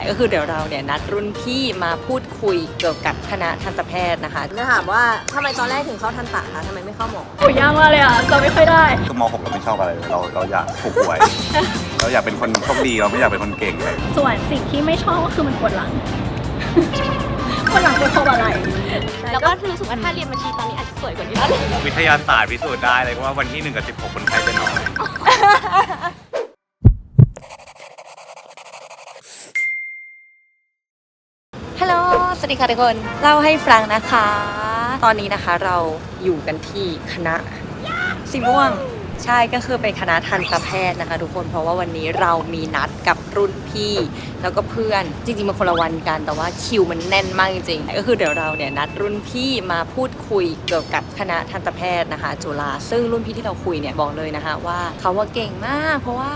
ก็คือเดี๋ยวเราเนี่ยนัดรุ่นพี่มาพูดคุยเกี่ยวกับคณะทันตแพทย์นะคะจะถามว่าทำไมตอนแรกถึงเข้าทันตะคะทำไมไม่เข้าหมอโอ้ยยากมากเลยอ่ะเราไม่ค่อยได้คือม .6 เราไม่ชอบอะไรเราอยากถูกหวย เราอยากเป็นคนโชคดีเราไม่อยากเป็นคนเก่งเลยส่วนสิ่งที่ไม่ชอบก็คือมันปวดหลังปวดหลังปวดคออะไรแล้วก็รู้สึกว่าถ้าเรียนบัญชีตอนนี้อาจจะสวยกว่านี้วิทยาศาสตร์พิสูจน์ได้เลยว่าวันที่1 กับ 16คนไข้จะน้อยฮัลโหลสวัสดีค่ะทุกคนเล่าให้ฟังนะคะตอนนี้นะคะเราอยู่กันที่คณะสีม่วงใช่ก็คือเป็นคณะทันตแพทย์นะคะทุกคนเพราะว่าวันนี้เรามีนัดกับรุ่นพี่แล้วก็เพื่อนจริงๆมันคนละวันกันแต่ว่าคิวมันแน่นมากจริงๆก็คือเดี๋ยวเราเนี่ยนัดรุ่นพี่มาพูดคุยเกี่ยวกับคณะทันตแพทย์นะคะจุฬาซึ่งรุ่นพี่ที่เราคุยเนี่ยบอกเลยนะคะว่าเขาว่าเก่งมากเพราะว่า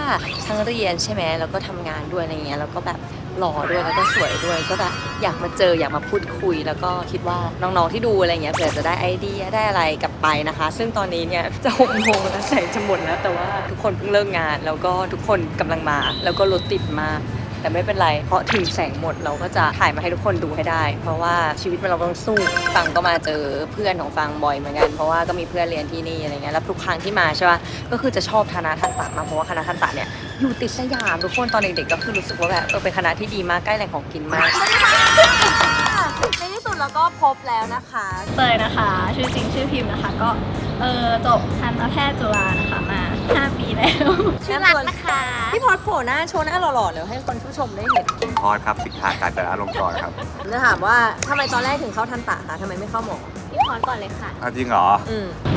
ทั้งเรียนใช่ไหมแล้วก็ทำงานด้วยอะไรเงี้ยแล้วก็แบบหล่อด้วยแล้วก็สวยด้วยก็แบบอยากมาเจออยากมาพูดคุยแล้วก็คิดว่าน้องๆที่ดูอะไรเงี้ยเผื่อจะได้ไอเดียได้อะไรกลับไปนะคะซึ่งตอนนี้เนี่ยจะ6 โมงแล้วแสงจะหมดแล้วแต่ว่าทุกคนเพิ่งเลิกงานแล้วก็ทุกคนกำลังมาแล้วก็รถติดมากแต่ไม่เป็นไรเพราะถึงแสงหมดเราก็จะถ่ายมาให้ทุกคนดูให้ได้เพราะว่าชีวิตเราต้องสู้ฟังก็มาเจอเพื่อนของฟังบ่อยเหมือนกันเพราะว่าก็มีเพื่อนเรียนที่นี่อะไรเงี้ยแล้วทุกครั้งที่มาใช่ป่ะก็คือจะชอบคณะทันตะมากเพราะว่าคณะทันตะเนี่ยอยู่ติดสยามทุกคนตอนเด็กๆก็คือรู้สึกว่าแบบเป็นคณะที่ดีมากใกล้แหล่งของกินมากในที่สุดเราก็พบแล้วนะคะเตยนะคะชื่อจริงชื่อพิมพ์นะคะก็จบทันตแพทย์จุฬานะคะมา5 ปีแล้วชื่อรักนะคะพี่พอดโผล่หน้าโชว์หน้าหล่อๆเดี๋ยวให้คนผู้ชมได้เห็นพอดครับสิทธาการจนาลงกรณ์ครับจะถามว่าทำไมตอนแรกถึงเข้าทันตะคะทำไมไม่เข้าหมอพี่พรก่อนเลยค่ะจริงเหรอ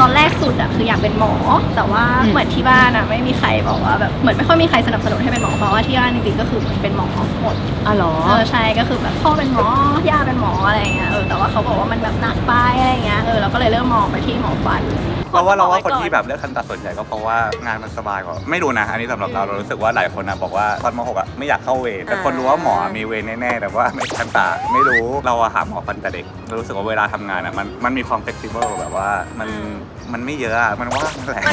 ตอนแรกสุดอะคืออยากเป็นหมอแต่ว่าเหมือนที่บ้านอะไม่มีใครบอกว่าแบบเหมือนไม่ค่อยมีใครสนับสนุนให้เป็นหมอเพราะว่าที่บ้านจริงๆก็คือเป็นหมอหมดหรอใช่ก็คือแบบพ่อเป็นหมอย่าเป็นหมออะไรเงี้ยแต่ว่าเขาบอกว่ามันแบบหนักไปอะไรเงี้ยเราก็เลยเริ่มมองไปที่หมอฟันเพราะว่าเราว่าคนที่แบบเลือกทันตะส่วนใหญ่ก็เพราะว่างานมันสบายกว่าไม่รู้นะอันนี้สำหรับเรารู้สึกว่าหลายคนนะบอกว่าตอนม .6 ไม่อยากเข้าเวรแต่คนรู้ว่าหมอมีเวรแน่ๆแต่ว่าไม่ทันตะไม่รู้เราหาหมอฟันแต่เด็กรู้สึกว่าเวลาทำงานมันมีความเฟกซิเบิลแบบว่ามันไม่เยอะมันว่างแหละ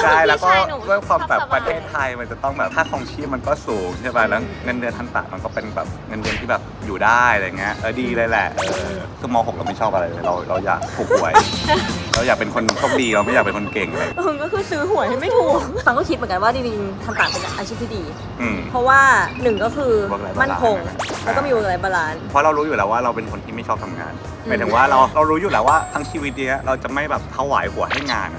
ใช่แล้วก็ด้วยความแบบประเทศไทยมันจะต้องแบบค่าครองชีพมันก็สูงใช่ป่ะแล้วเงินเดือนทันตะมันก็เป็นแบบเงินเดือนที่แบบอยู่ได้อะไรเงี้ยดีเลยแหละคือม .6 เราไม่ชอบอะไรเลยเราอยากถูกหวยเราอยากเป็นคนโชคดีเราไม่อยากเป็นคนเก่งเลยก็คือซื้อหวยให้ไม่ถูกฟังก็คิดเหมือนกันว่าจริงๆทันตะเป็นอาชีพที่ดีเพราะว่า1ก็คือมั่นคงแล้วก็มีwork life balanceเพราะเรารู้อยู่แล้วว่าเราเป็นคนที่ไม่ชอบทำงานหมายถึงว่าเรารู้อยู่แล้วว่าทั้งชีวิตเนี้ยเราจะไม่แบบถวายหัวให้งาน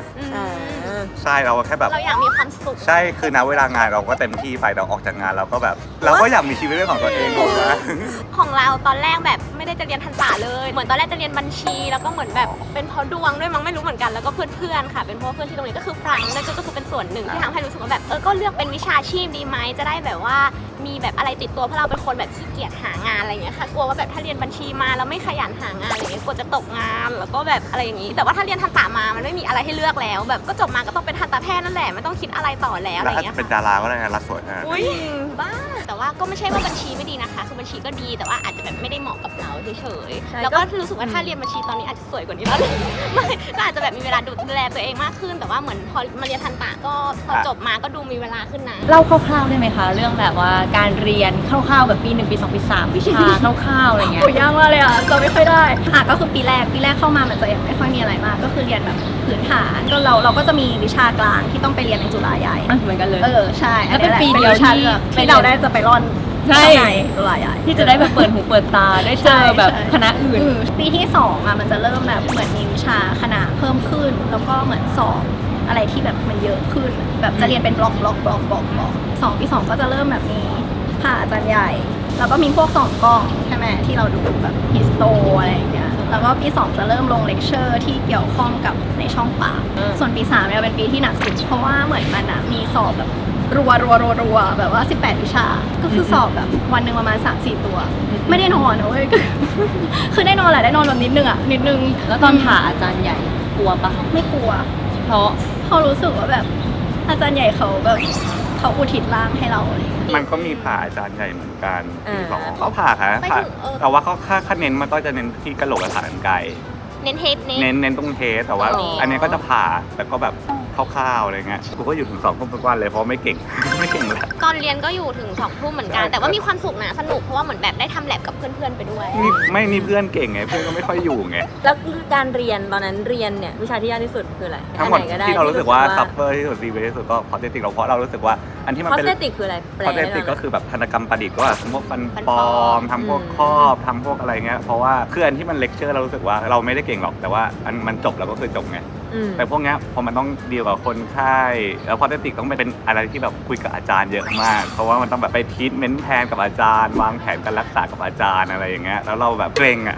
ใช่เราแค่แบบเราอยากมีความสุขใช่คือณเวลางานเราก็เต็มที่ไปเราออกจากงานเราก็แบบเราก็อยากมีชีวิตเป็นของตัวเองถูกไหมของเราตอนแรกแบบไม่ได้จะเรียนทันตะเลยเหมือนตอนแรกจะเรียนบัญชีแล้วก็เหมือนแบบเป็นเพราะดวงด้วยมั้งไม่รู้เหมือนกันแล้วก็เพื่อนๆค่ะเป็นเพราะเพื่อนที่โรงเรียนก็คือฟังนั่นก็คือเป็นส่วนหนึ่งที่ทำให้รู้สึกว่าแบบก็เลือกเป็นวิชาชีพดีไหมจะได้แบบว่ามีแบบอะไรติดตัวเพราะเราเป็นคนแบบขี้เกียจหางานอะไรอย่างเงี้ยค่ะกลัวว่าแบบถ้าเรียนบัญชีมาแล้วไม่ขยันหางานอะไรเงี้ยกลัวจะตกงานแล้วก็แบบอะไรอย่างงี้แต่ว่าถ้าเรียนทันตะมามันไม่มีอะไรให้เลือกแล้วแบบก็จบมาก็ต้องเป็นทันตแพทย์นั่นแหละไม่ต้องคิดอะไรต่อแล้วอะไรเงี้ยเป็นดาราก็ได้รักสวยนะอุ้ยบ้าแต่ว่าก็ไม่ใช่ว่าบัญชีไม่ดีนะคะคือบัญชีก็ดีแต่ว่าอาจจะแบบไม่ได้เหมาะกับเราเฉยๆแล้วก็รู้สึกว่าถ้าเรียนบัญชีตอนนี้อาจจะสวยกว่านี้แล้วไม่ก็อาจจะแบบมีเวลาดูแลตัวเองมากขึ้นแต่ว่าเหมือนพอมาเรียนทันตะก็พอจบมาก็ดูมีเวลาขึ้นนะเล่าคร่าวๆได้ไหมคะเรื่องแบบว่าการเรียนคร่าวๆแบบปี1ปี2ปี3วิชาคร่าวๆอะไรเงี้ยโอ้ยยากมากเลยเราไม่ค่อยได้ก็คือปีแรกเข้ามามันจะยังไม่ค่อยมีอะไรมากก็คือเรียนแบบพื้นฐานก็เราก็จะมีวิชากลางที่ต้องไปเรียนในจุฬาใหญ่เหมือนกันเลยใช่แล้วเป็นปีเดียวที่เราได้จะไปร่อนใช่จุฬาใหญ่ที่จะได้แบบเปิดหูเปิดตาได้เจอแบบคณะอื่นปีที่2มันจะเริ่มแบบเหมือนมีวิชาคณะเพิ่มขึ้นแล้วก็เหมือนสอบอะไรที่แบบมันเยอะขึ้นแบบจะเรียนเป็นบล็อก2ปี2ก็จะเริ่มแบบมีผ่าอาจารย์ใหญ่แล้วก็มีพวก2 กล้องใช่ไหมที่เราดูแบบฮิสโตอะไรอย่างเงี้ยแล้วก็ปี2จะเริ่มลงเลคเชอร์ที่เกี่ยวข้องกับในช่องปากส่วนปี3เนี่ยเป็นปีที่หนักสุดเพราะว่าเหมือนมันมีสอบแบบรัวแบบว่า18 วิชาก็คือสอบแบบวันหนึ่งประมาณ 3-4 ตัวไม่ได้นอนนะเว้ยคือได้นอนแหละได้นอนแบบนิดนึงแล้วตอนผ่าอาจารย์ใหญ่กลัวปะไม่กลัวเพราะเขารู้สึกว่าแบบอาจารย์ใหญ่เขาแบบเขาอุทิศร่างให้เราเลยมันก็มีผ่าอาจารย์ใหญ่เหมือนกันที่2เขาผ่าค่ะแต่ว่าเขาค่าเน้นมันก็จะเน้นที่กระโหลกและฐานไกเน้นเทสเน้นตรงเทสแต่ว่าอันนี้ก็จะผ่าแต่ก็แบบ คร่าวๆอะไรเงี้ยกูก็อยู่ถึง2 ทุ่มทุกวันเลยเพราะไม่เก่ง ไม่เก่งเลย ตอนเรียนก็อยู่ถึง2 ทุ่มเหมือนกัน แต่ว่ามีความสุขนะสนุกเพราะว่าเหมือนแบบได้ทำแลบกับเพื่อนๆไปด้วย นี่เพื่อนเก่งไงเพื่อนก็ไม่ค่อยอยู่ไง แล้วการเรียนตอนนั้นเรียนเนี่ยวิชาที่ยากที่สุดคืออะไร ทั้งหมด อันไก็ไ ที่เรารู้สึกว่าซัฟเฟอร์ที่สุดซีเรียสที่สุดก็พอเทติกเราเพราะเรารู้สึกว่าอันที่มัน พอ เป็น สเตติกคืออะไรแปล พอเทติกก็คือแบบธนกรรมประดิษฐ์ก็ทำพวกฟันปลอมทำพวกครอบทำพวกอะไรเงี้ยเพราะว่าคืออันที่มันเลคเชอร์เรารู้สึกว่าเราไม่ได้เก่งหรอกแต่ว่าอันมันจบแล้วก็คือจบไง แต่พวกเนี้ยพอมันต้องดีลกับคนไข้แล้วพอเทติกต้องเป็นอะไรที่แบบคุยกับอาจารย์เยอะมากเพราะว่ามันต้องแบบไปทีทเมนต์แพลนกับอาจารย์วางแผนการรักษากับอาจารย์อะไรอย่างเงี้ยแล้วเราแบบเกรงอ่ะ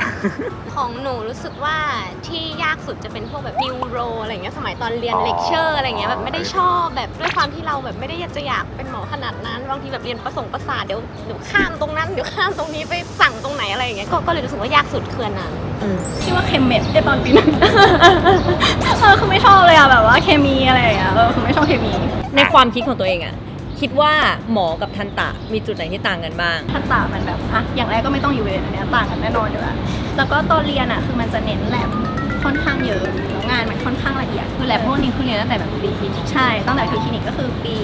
ของหนูรู้สึกว่าที่ยากสุดจะเป็นพวกแบบนิวโรอะไรเงี้ยสมัยตอนเรียนเลคเชอร์อะไรเงี้ยแบบไม่ได้ชอบแบบด้วยความที่เราแบบไม่ได้อยากเป็นหมอขนาดนั้นบางทีแบบเรียนประสาทเดี๋ยวข้ามตรงนั้นเดี๋ยวข้ามตรงนี้ไปสั่งตรงไหนอะไรอย่างเงี้ยก็เลยรู้สึกว่ายากสุดคืออันนั้น ที่ว่าเคมเมดในตอนปีนั้น คือไม่ชอบเลยอะแบบว่าเคมีอะไรอย่างเงี้ยคือไม่ชอบเคมี ในความคิดของตัวเองอะคิดว่าหมอกับทันตะมีจุดไหนที่ต่างกันบ้าง ทันตะมันแบบอะอย่างแรกก็ไม่ต้องอยู่เวรอันเนี้ยต่างกันแน่นอนอยู่แล้วแล้วก็ตอนเรียนอะคือมันจะเน้นแลบค่อนข้างเยอะแล้วงานมันค่อนข้างละเอียด คือแลบพวกนี้คือเรียนตั้งแต่แบบปีที่ ใช่ตั้งแต่คือคลินิกก็คือปี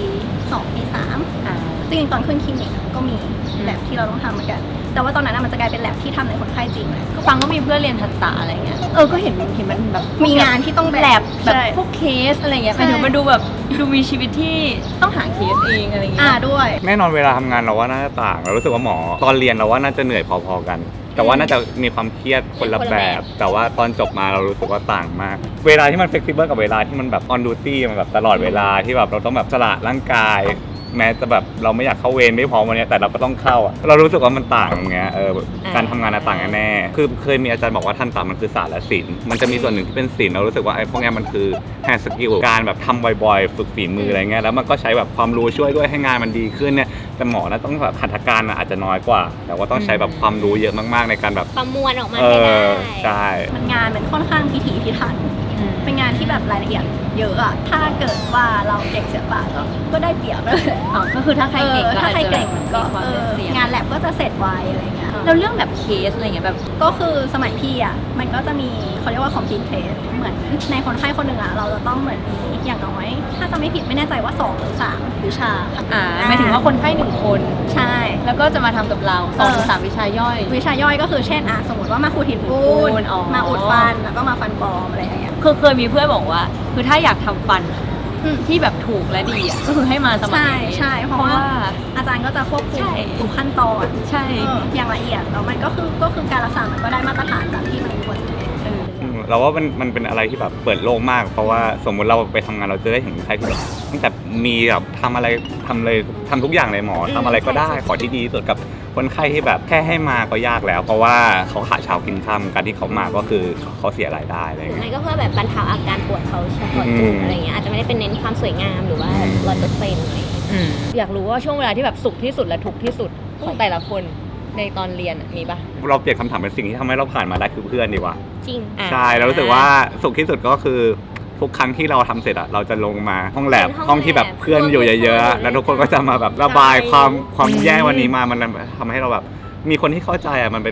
2ปี3จริงๆตอนขึ้นคลินิกก็มีแลบที่เราต้องทำเหมือนกันแต่ว่าตอนนั้นมันจะกลายเป็นแลบที่ทำในคนไข้จริงเลย ก็ฟังก็มีเพื่อนเรียนทันตะอะไรเงี้ยก็เห็นมันแบบ มีงานที่ต้อง แลบแบบ ใช่ พวกเคสอะไรเงี้ย ใช่ หมายถึงมันดูแบบดูมีชีวิตที่ต้องหาเคสเองอะไรเงี้ย ด้วย แน่นอนเวลาทำงานเราว่าน่าจะต่างเรารู้สึกว่าหมอตอนเรียนเราว่าน่าจะเหนื่อยพอๆกัน แต่ว่าน่าจะมีความเครียดคนละแบบ แต่ว่าตอนจบมาเรารู้สึกว่าต่างมาก เวลาที่มันเฟกซิเบิลกับเวลาที่มันแบบออนดูตี้มันแบบตลอดเวลาที่แบบเราต้องแบบสละร่างกาย แม้จะแบบเราไม่อยากเข้าเวรไม่พร้อมวันนี้แต่เราก็ต้องเข้าอ่ะเรารู้สึกว่ามันต่างอย่างเงี้ยการทำงานต่างกันแน่คือเคยมีอาจารย์บอกว่าทันตะมันคือศาสตร์และศิลป์มันจะมีส่วนหนึ่งที่เป็นศิลป์เรารู้สึกว่าไอ้พวกเนี้ยมันคือแฮนด์สกิลการแบบทำบ่อยๆฝึกฝีมืออะไรเงี้ยแล้วมันก็ใช้แบบความรู้ช่วยด้วยให้งานมันดีขึ้นเนี่ยแต่หมอน่ะต้องแบบหัตถการอาจจะน้อยกว่า แต่ว่าต้องใช้แบบความรู้เยอะมากๆในการแบบ ประมวลออกมาให้ได้ ใช่ มันงานมันค่อนข้างพิถีพิถันเป็นงานที่แบบรายละเอียดเยอะอะถ้าเกิดว่าเราเก่งเสียเปล่าก็ได้เปรียบเลย ก็คือถ้าใครเก่ง ถ้าใครเก่งมันก็ มีความได้เปรียบ งานแลบก็จะเสร็จไวอะไรเงี้ย แล้วเรื่องแบบเคสอะไรเงี้ยแบบ ก็คือสมัยพี่อ่ะมันก็จะมีเขาเรียกว่า complete case เหมือนในคนไข้คนหนึ่งอ่ะเราจะต้องเหมือนมีอย่างน้อย ถ้าจะไม่ผิดไม่แน่ใจว่า2 หรือ 3 วิชาค่ะ หมายถึงว่าคนไข้1 คน ใช่ แล้วก็จะมาทำกับเรา2 หรือ 3 วิชาย่อย วิชาย่อยก็คือเช่นสมมติว่ามาขูดหินปูน อ๋อ มาอุดฟันแล้วก็มาฟันปลอมอะไรอย่างเงี้ย คือเคยมีเพื่อนบอกว่าคือถ้าอยากทำฟันที่แบบถูกและดีอ่ะก็คือให้มาสมัคร ใช่เพราะว่าอาจารย์ก็จะควบคุม ใช่ ทุกขั้นตอน ใช่ อย่างละเอียดแล้วมันก็คือการรักษามันก็ได้มาตรฐานตามที่มันควรจะเป็น เราว่ามันเป็นอะไรที่แบบเปิดโลกมาก เพราะว่าสมมุติเราไปทำงานเราจะได้เห็นคนไข้ที่แบบตั้งแต่มีแบบทำอะไรทำเลยทำทุกอย่างเลยหมอทำอะไรก็ได้ขอที่ดีที่สุดกับคนไข้ที่แบบแค่ให้มาก็ยากแล้ว เพราะว่าเขาหาเช้ากินค่ำการที่เขามาก็คือเขาเสียรายได้อะไร หรือ เงี้ย ไม่ก็เพื่อแบบบรรเทาอาการปวดเขาเฉพาะจุดอะไรเงี้ยอาจจะไม่ได้เป็นเน้นความสวยงามหรือว่า100%อะไรเงี้ย อยากรู้ว่าช่วงเวลาที่แบบสุขที่สุดและทุกข์ที่สุดของแต่ละคนในตอนเรียนมีปะ เราเปลี่ยนคำถามเป็นสิ่งที่ทำให้เราผ่านมาได้คือเพื่อนดีกว่า จริง ใช่เรารู้สึกว่าสุขที่สุดก็คือทุกครั้งที่เราทำเสร็จอะเราจะลงมาห้องแลบ เป็นห้ ห้ อ อง ง แลบ ที่แบบเพื่อนอยู่เยอะๆแล้วทุกคนก็จะมาแบบระบายความแย่วันนี้มามันทำให้เราแบบมีคนที่เข้าใจอะมันเ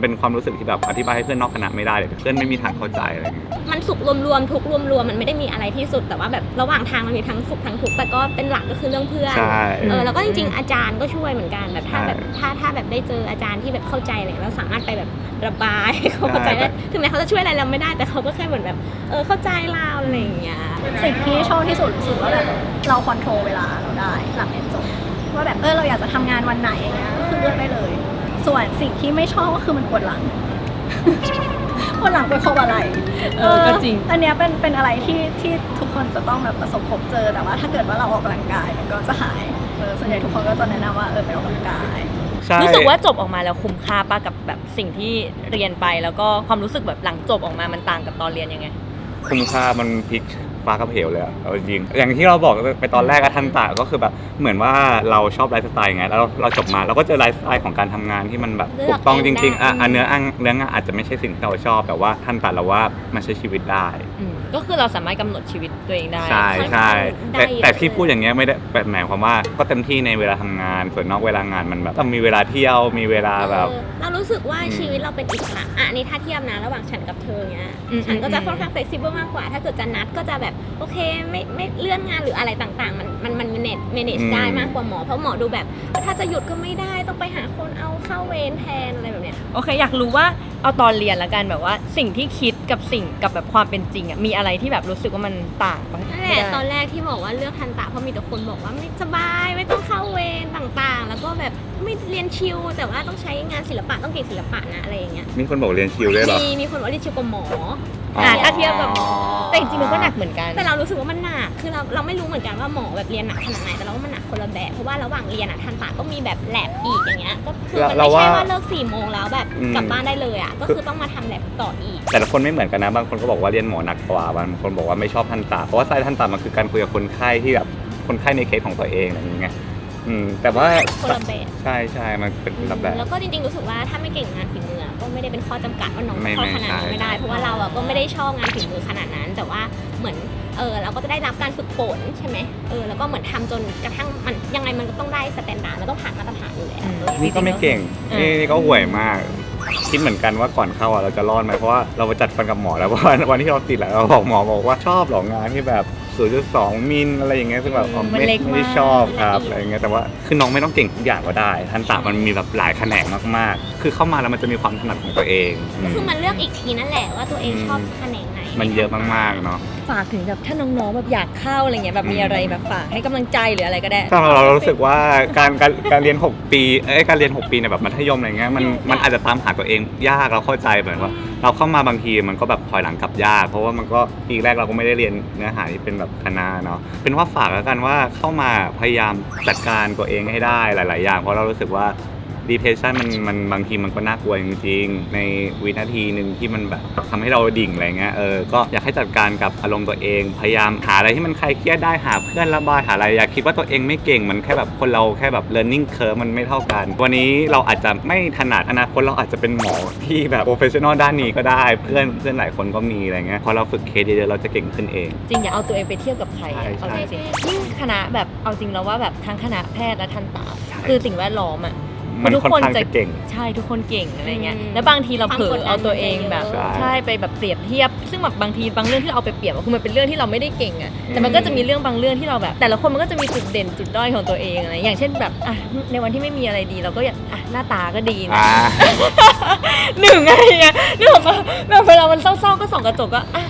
ป็นความรู้สึกที่แบบอธิบายให้เพื่อนนอกคณะไม่ได้เลยเพื่อนไม่มีทางเข้าใจอะไรอย่างเงี้ย มันสุขรวมๆทุกข์รวมๆมันไม่ได้มีอะไรที่สุดแต่ว่าแบบระหว่างทางมันมีทั้งสุขทั้งทุกข์แต่ก็เป็นหลักก็คือเรื่องเพื่อน ใช่ แล้วก็จริงๆอาจารย์ก็ช่วยเหมือนกันแบบถ้า ใช่ แบบถ้าแบบได้เจออาจารย์ที่แบบเข้าใจอะไรแล้วสามารถไปแบบระบายเขาเข้าใจได้ถึงแม้เขาจะช่วยอะไรเราไม่ได้แต่เขาก็แค่เหมือนแบบเข้าใจเราอะไรอย่างเงี้ย สิ่งที่ชอบที่สุดรู้สึกว่าแบบเราคอนโทรลเวลาเราได้หลังเรียนจบว่าแบบเราอยากจะทำงานวันไหนอย่างเงี้ยก็คือเลือกได้เลย ส่วนสิ่งที่ไม่ชอบก็คือมันปวดหลัง ปวดหลังปวดคออะไร ก็จริง อันเนี้ยเป็นอะไรที่ทุกคนจะต้องแบบประสบพบเจอแต่ว่าถ้าเกิดว่าเราออกกำลังกายมันก็จะหายส่วนใหญ่ทุกคนก็จะแนะนำว่าไปออกกำลังกาย ใช่ รู้สึกว่าจบออกมาแล้วคุ้มค่าป่ะกับแบบสิ่งที่เรียนไปแล้วก็ความรู้สึกแบบหลังจบออกมามันต่างกับตอนเรียนยังไง คุ้มค่ามันพลิกฟ้ากับเหวเลยอะเอาจริงอย่างที่เราบอกไปตอนแรกอะทันตะก็คือแบบเหมือนว่าเราชอบไลฟ์สไตล์ไงแล้วเราจบมาเราก็เจอไลฟ์สไตล์ของการทำงานที่มันแบบถูกต้องจริงๆเนื้องานอาจจะไม่ใช่สิ่งที่เราชอบแต่ว่าทันตะเราว่ามันใช้ชีวิตได้ ก็คือเราสามารถกำหนดชีวิตตัวเองได้ ใช่แต่ที่พูดอย่างเงี้ยไม่ได้แบบหมายความว่าก็เต็มที่ในเวลาทำงานส่วนนอกเวลางานมันแบบต้องมีเวลาเที่ยวมีเวลาแบบ เรารู้สึกว่าชีวิตเราเป็นอิสระอันนี้ถ้าเทียบนะระหว่างฉันกับเธอเงี้ยฉันก็จะค่อนข้าง flexible มากกว่าถ้าเกิดจะนัดก็จะแบบ แบบโอเคไม่เลื่อนงานหรืออะไรต่างๆมันmanage ได้มากกว่าหมอเพราะหมอดูแบบถ้าจะหยุดก็ไม่ได้ต้องไปหาคนเอาเข้าเวรแทนอะไรแบบเนี้ย โอเคอยากรู้ว่าเอาตอนเรียนละกันแบบว่าสิ่งที่คิดกับสิ่งกับแบบความเป็นจริงอ่ะมีอะไรที่แบบรู้สึกว่ามันต่างปะ นั่นแหละตอนแรกที่บอกว่าเลือกทันตะเพราะมีแต่คนบอกว่าไม่สบายไม่ต้องเข้าเวรต่างๆ แล้วก็แบบไม่เรียนชิวแต่ว่าต้องใช้งานศิลปะต้องเก่งศิลปะนะอะไรอย่างเงี้ย มีคนบอกเรียนคิวด้วยเหรอ มีคนบอกเรียนชิวกว่าหมอ ถ้าเทียบกับหมอแต่จริงๆมันก็หนักเหมือนกัน แต่เรารู้สึกว่ามันหนักคือเราไม่รู้เหมือนกันว่าหมอแบบเรียนหนักขนาดไหนแต่เราว่ามันหนักคนละแบบเพราะว่าระหว่างเรียนทันตะก็มีแบบแลบอีกอย่างเงี้ยก็คือมันไม่ใช่ว่าเลิก4 โมงแล้วแบบกลับบ้านได้เลยอ่ะก็คือต้องมาทำแลบต่ออีก แต่ละคนไม่เหมือนกันนะบางคนก็บอกว่าเรียนหมอหนักกว่าบางคนบอกว่าไม่ชอบทันตะเพราะว่าสายทันตะมันคือการคุยกับคนไข้ที่แบบคนไข้ในเคสของตัวเองอะไรอย่างเงี้ยแต่ว่า คนละแบบ ใช่มันเป็นคนละแบบ แล้วก็จริงๆรู้สึกว่าถ้าไม่เก่งงานฝีมือก็ไม่ได้เป็นข้อจำกัดว่าน้อง ไม่ เข้าขนาดนั้น ใช่ ไม่ได้ เพราะว่าเราก็ไม่ได้ชอบงานฝีมือขนาดนั้น แต่ว่าเหมือนเราก็จะได้รับการฝึกฝนใช่ไหมแล้วก็เหมือนทำจนกระทั่งมันยังไงมันก็ต้องได้สแตนดาร์ดมันต้องผ่านมาตรฐานอยู่แล้ว นี่ก็ไม่เก่งนี่ก็ห่วยมากคิดเหมือนกันว่าก่อนเข้าเราจะรอดไหมเพราะว่าเราไปจัดฟันกับหมอแล้วเพราะว่าวันที่เราติดแล้วเราบอกหมอบอกว่าชอบหรองานที่แบบ 0.2 มิลอะไรอย่างเงี้ยซึ่งแบบไม่ได้ชอบครับอะไรอย่างเงี้ยแต่ว่าคือน้องไม่ต้องเก่งทุกอย่างก็ได้ทันตะมันมีแบบหลายแขนงมากๆคือเข้ามาแล้วมันจะมีความถนัดของตัวเอง ก็คือมันเลือกอีกทีนั่นแหละว่าตัวเองชอบแขนงไหน มันเยอะมากๆเนาะ ฝากถึงแบบถ้าน้องๆแบบอยากเข้าอะไรเงี้ยแบบมีอะไรแบบฝากให้กำลังใจหรืออะไรก็ได้ สำหรับเรารู้สึกว่าการเรียน6 ปีการเรียน6 ปีในแบบมัธยมอะไรเงี้ยมันอาจจะตามหาตัวเองยากเราเข้าใจเหมือนว่าเราเข้ามาบางทีมันก็แบบถอยหลังกลับยากเพราะว่ามันก็ปีแรกเราก็ไม่ได้เรียนเนื้อหาที่เป็นแบบคณะเนาะเป็นว่าฝากแล้วกันว่าเข้ามาพยายามจัดการตัวเองให้ได้หลายๆอย่างเพราะเรารู้สึกว่า depression มันบางทีมันก็น่ากลัวจริงๆในวินาทีหนึ่งที่มันแบบทำให้เราดิ่งอะไรเงี้ยก็อยากให้จัดการกับอารมณ์ตัวเองพยายามหาอะไรที่มันคลายเครียดได้หาเพื่อนระบายหาอะไรอย่าคิดว่าตัวเองไม่เก่งมันแค่แบบคนเราแค่แบบ learning curve มันไม่เท่ากันวันนี้เราอาจจะไม่ถนัดอนาคตเราอาจจะเป็นหมอที่แบบ professional ด้านนี้ก็ได้เพื่อนหลายคนก็มีอะไรเงี้ยพอเราฝึกเคสเยอะๆเราจะเก่งขึ้นเอง จริงอย่าเอาตัวเองไปเทียบกับใคร ใช่ เอาจริง ใช่ ยิ่งคณะแบบเอาจริงแล้วว่าแบบทั้งคณะแพทย์และทันตะ ใช่ คือสิ่งแวดล้อมอ่ะ มันค่อนข้างจะเก่ง ใช่ทุกคนเก่งอะไรเงี้ยแล้วบางทีเราเผลอเอาตัวเองแบบ ใช่ ใช่ไปแบบเปรียบเทียบ ซึ่งแบบบางทีบางเรื่องที่เราเอาไปเปรียบอะคือมันเป็นเรื่องที่เราไม่ได้เก่งอ่ะแต่มันก็จะมีเรื่องบางเรื่องที่เราแบบ แต่ละคนมันก็จะมีจุดเด่นจุดด้อยของตัวเองอะไรอย่างเช่นแบบอ่ะในวันที่ไม่มีอะไรดีเราก็อยากอ่ะหน้าตาก็ดีนะ หนึ่งอะไรเงี้ยนึกออกปะแบบเวลามันเศร้าๆก็ส่องกระจกก็อ่ะ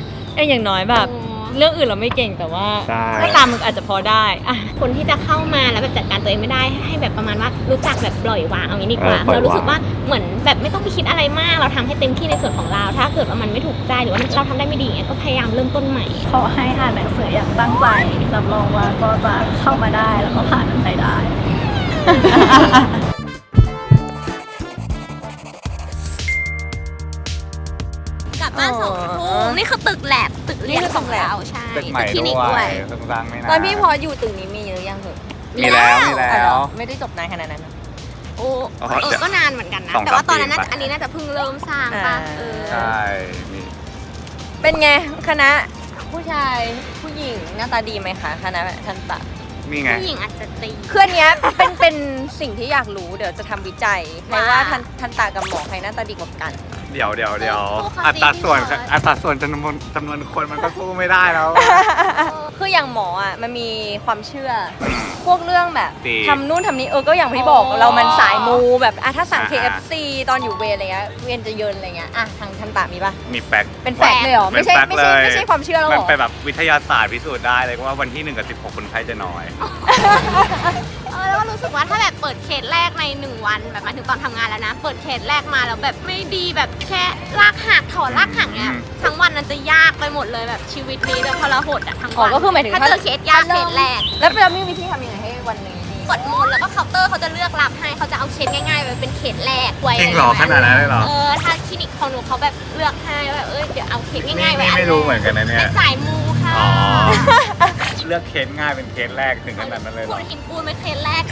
อย่างน้อยแบบเรื่องอื่นเราไม่เก่งแต่ว่า ใช่ หน้าตามันอาจจะพอได้อ่ะ คนที่จะเข้ามาแล้วแบบจัดการตัวเองไม่ได้ให้แบบประมาณว่ารู้จักแบบปล่อยวางเอางี้ดีกว่า ปล่อยวาง เรารู้สึกว่าเหมือนแบบไม่ต้องไปคิดอะไรมากเราทำให้เต็มที่ในส่วนของเราถ้าเกิดว่ามันไม่ถูกใจหรือว่าเราทำได้ไม่ดีอย่างเงี้ยก็พยายามเริ่มต้นใหม่ ขอให้อ่านหนังสืออย่างตั้งใจรับรองว่าก็จะเข้ามาได้แล้วก็ผ่านมันไปได้ กลับบ้าน2 ทุ่มนี่คือตึกแลบตึกเรียนของเราใช่ ตึกใหม่ คลินิก ด้ ด้ ว วย ย ตึกสร้างไม่นาน ตอนพี่พออยู่ตึกนี้มีหรือยังเหรอ มีแล้วมี อ๋อ แล้ เหร ว อไม่ได้จบนานขนาดนั้นนะ โอ้ก็นานเหมือนกันนะ 2-3 แต่ว่าตอนนั้น ปี อันนี้น่าจะเพิ่งเริ่มสร้างป่ะ ใช่มี เป็นไงคณะผู้ชายผู้หญิงหน้าตาดีไหมคะคณะทันตะ นี่ไง ผู้หญิงอาจจะตี คืออันเนี้ยเป็นสิ่งที่อยากรู้เดี๋ยวจะทำวิจัยให้ว่าทันตะกับหมอใครหน้าตาดีกว่ากัน เดี๋ยว สู้เขา อัตราส่วน สิพี่บอส อัตราส่วนจำนวนคนมันก็สู้ไม่ได้แล้ว คืออย่างหมออ่ะมันมีความเชื่อ พวกเรื่องแบบ จริง ทำนู่นทำนี้ก็อย่างที่บอกเรามันสายมูแบบถ้าสั่ง อ่า KFC ตอนอยู่เวรอะไรเงี้ยเวรจะเยินอะไรเงี้ยทางทันตะมีปะ มีแฟกต์ เป็นแฟกต์เลยเหรอไม่ใช่ เป็นแฟกต์เลย ไม่ใช่ความเชื่อแล้ว มั เห น รอ เป็นแบบวิทยาศาสตร์พิสูจน์ได้เลยว่าวันที่1 กับ 16คนไข้จะน้อย แล้วก็รู้สึกว่าถ้าแบบเปิดเคสแรกใน1 วันแบบหมายถึงตอนทำงานแล้วนะ เปิดเคสแรกมาแล้วแบบไม่ดีแบบแค่ลากหักถอนลากหักเนี่ย อืม ทั้งวันมันจะยากไปหมดเลยแบบชีวิตนี้แบบพลหดอะทั้ง อ๋อ วัน ก็คือหมายถึง ถ้าเจอเคสยากเคสแรก แล้วเรามีวิธีทำยังไงให้วันนี้ดี กดมนต์แล้วก็เคาน์เตอร์เขาจะเลือกรับให้เขาจะเอาเคสง่ายๆไปเป็นเคสแรกไว้ จริงเหรอขนาดนั้นเลยเหรอ ถ้าคลินิกของหนูเขาแบบเลือกให้แบบเดี๋ยวเอาเคส นี่ ง่ายๆไว้อัน ไม่รู้เหมือนกันนะเนี่ย เป็นสายมูค่ะ อ๋อ เลือกเคสง่ายเป็นเคสแรกถึงขนาดนั้นเลยเหร ขุ อ ดหินปูนเป็นเคสแรก